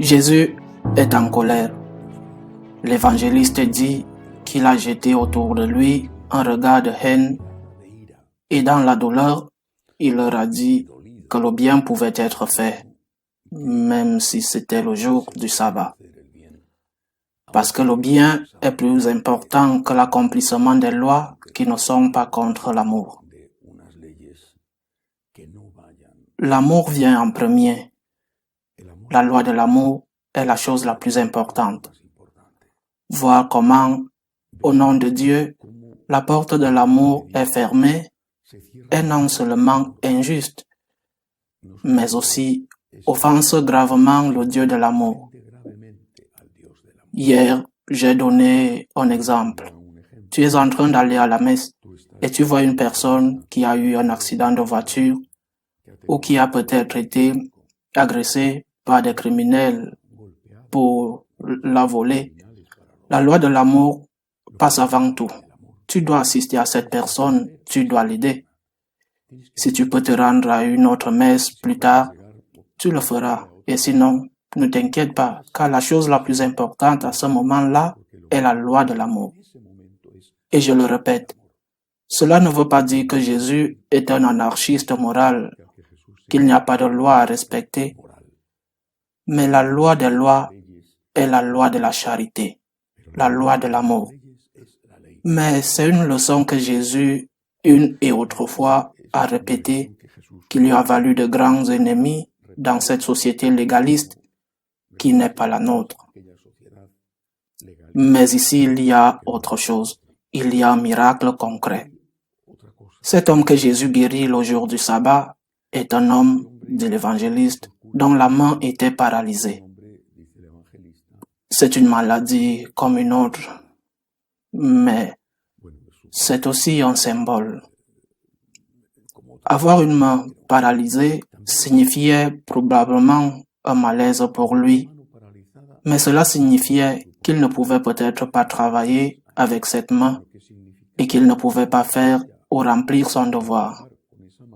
Jésus est en colère. L'évangéliste dit qu'il a jeté autour de lui un regard de haine et dans la douleur, il leur a dit que le bien pouvait être fait, même si c'était le jour du sabbat. Parce que le bien est plus important que l'accomplissement des lois qui ne sont pas contre l'amour. L'amour vient en premier. La loi de l'amour est la chose la plus importante. Voir comment, au nom de Dieu, la porte de l'amour est fermée est non seulement injuste, mais aussi offense gravement le Dieu de l'amour. Hier, j'ai donné un exemple. Tu es en train d'aller à la messe et tu vois une personne qui a eu un accident de voiture ou qui a peut-être été agressée par des criminels pour la voler. La loi de l'amour passe avant tout. Tu dois assister à cette personne, tu dois l'aider. Si tu peux te rendre à une autre messe plus tard, tu le feras. Et sinon, ne t'inquiète pas, car la chose la plus importante à ce moment-là est la loi de l'amour. Et je le répète, cela ne veut pas dire que Jésus est un anarchiste moral, qu'il n'y a pas de loi à respecter. Mais la loi des lois est la loi de la charité, la loi de l'amour. Mais c'est une leçon que Jésus, une et autre fois, a répétée, qui lui a valu de grands ennemis dans cette société légaliste qui n'est pas la nôtre. Mais ici, il y a autre chose. Il y a un miracle concret. Cet homme que Jésus guérit le jour du sabbat est un homme, dit l'évangéliste, dont la main était paralysée. C'est une maladie comme une autre, mais c'est aussi un symbole. Avoir une main paralysée signifiait probablement un malaise pour lui, mais cela signifiait qu'il ne pouvait peut-être pas travailler avec cette main et qu'il ne pouvait pas faire ou remplir son devoir.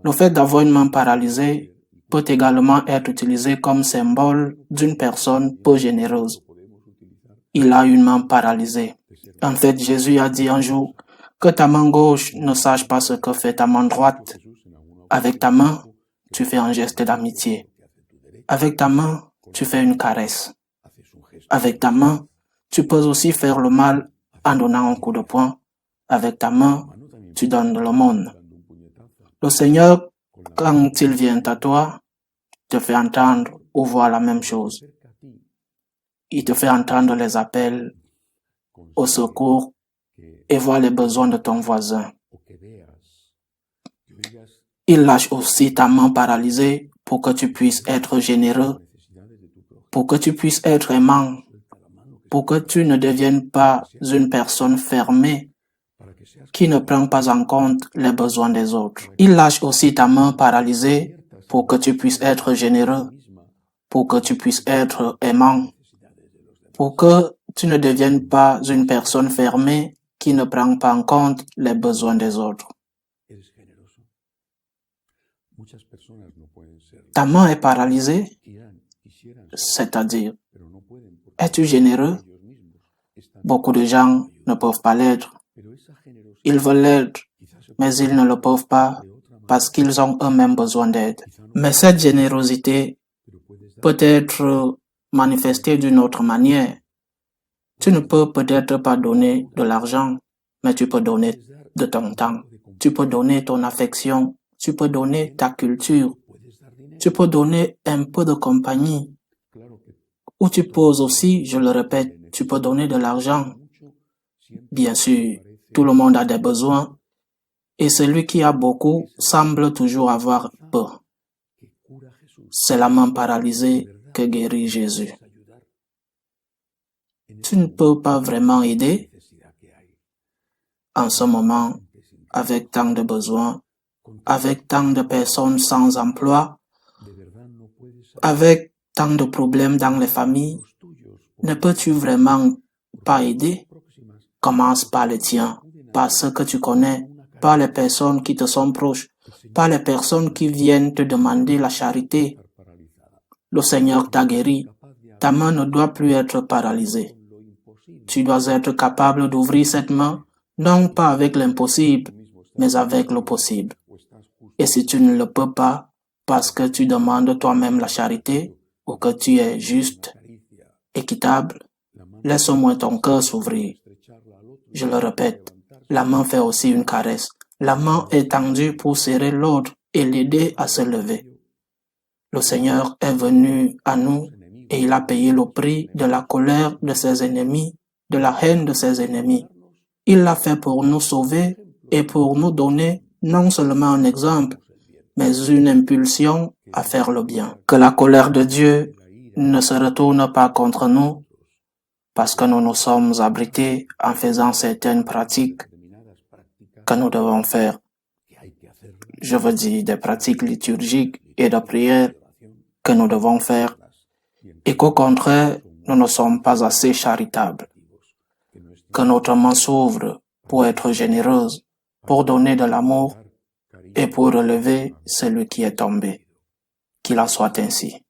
Le fait d'avoir une main paralysée peut également être utilisé comme symbole d'une personne peu généreuse. Il a une main paralysée. En fait, Jésus a dit un jour que ta main gauche ne sache pas ce que fait ta main droite. Avec ta main, tu fais un geste d'amitié. Avec ta main, tu fais une caresse. Avec ta main, tu peux aussi faire le mal en donnant un coup de poing. Avec ta main, tu donnes le monde. Le Seigneur, quand il vient à toi, te fait entendre ou voir la même chose. Il te fait entendre les appels au secours et voir les besoins de ton voisin. Il lâche aussi ta main paralysée pour que tu puisses être généreux, pour que tu puisses être aimant, pour que tu ne deviennes pas une personne fermée qui ne prend pas en compte les besoins des autres. Il lâche aussi ta main paralysée pour que tu puisses être généreux, pour que tu puisses être aimant, pour que tu ne deviennes pas une personne fermée qui ne prend pas en compte les besoins des autres. Ta main est paralysée, c'est-à-dire, es-tu généreux? Beaucoup de gens ne peuvent pas l'être. Ils veulent l'être, mais ils ne le peuvent pas parce qu'ils ont eux-mêmes besoin d'aide. Mais cette générosité peut être manifestée d'une autre manière. Tu ne peux peut-être pas donner de l'argent, mais tu peux donner de ton temps. Tu peux donner ton affection. Tu peux donner ta culture. Tu peux donner un peu de compagnie. Ou tu peux aussi, je le répète, tu peux donner de l'argent. Bien sûr, tout le monde a des besoins et celui qui a beaucoup semble toujours avoir peu. C'est la main paralysée que guérit Jésus. Tu ne peux pas vraiment aider en ce moment avec tant de besoins, avec tant de personnes sans emploi, avec tant de problèmes dans les familles. Ne peux-tu vraiment pas aider? Commence par les tiens, par ceux que tu connais, par les personnes qui te sont proches, par les personnes qui viennent te demander la charité. Le Seigneur t'a guéri. Ta main ne doit plus être paralysée. Tu dois être capable d'ouvrir cette main, non pas avec l'impossible, mais avec le possible. Et si tu ne le peux pas, parce que tu demandes toi-même la charité, ou que tu es juste, équitable, laisse au moins ton cœur s'ouvrir. Je le répète, la main fait aussi une caresse. La main est tendue pour serrer l'autre et l'aider à se lever. Le Seigneur est venu à nous et il a payé le prix de la colère de ses ennemis, de la haine de ses ennemis. Il l'a fait pour nous sauver et pour nous donner non seulement un exemple, mais une impulsion à faire le bien. Que la colère de Dieu ne se retourne pas contre nous parce que nous nous sommes abrités en faisant certaines pratiques que nous devons faire. Je veux dire des pratiques liturgiques et de prière que nous devons faire et qu'au contraire, nous ne sommes pas assez charitables. Que notre main s'ouvre pour être généreuse, pour donner de l'amour et pour relever celui qui est tombé. Qu'il en soit ainsi.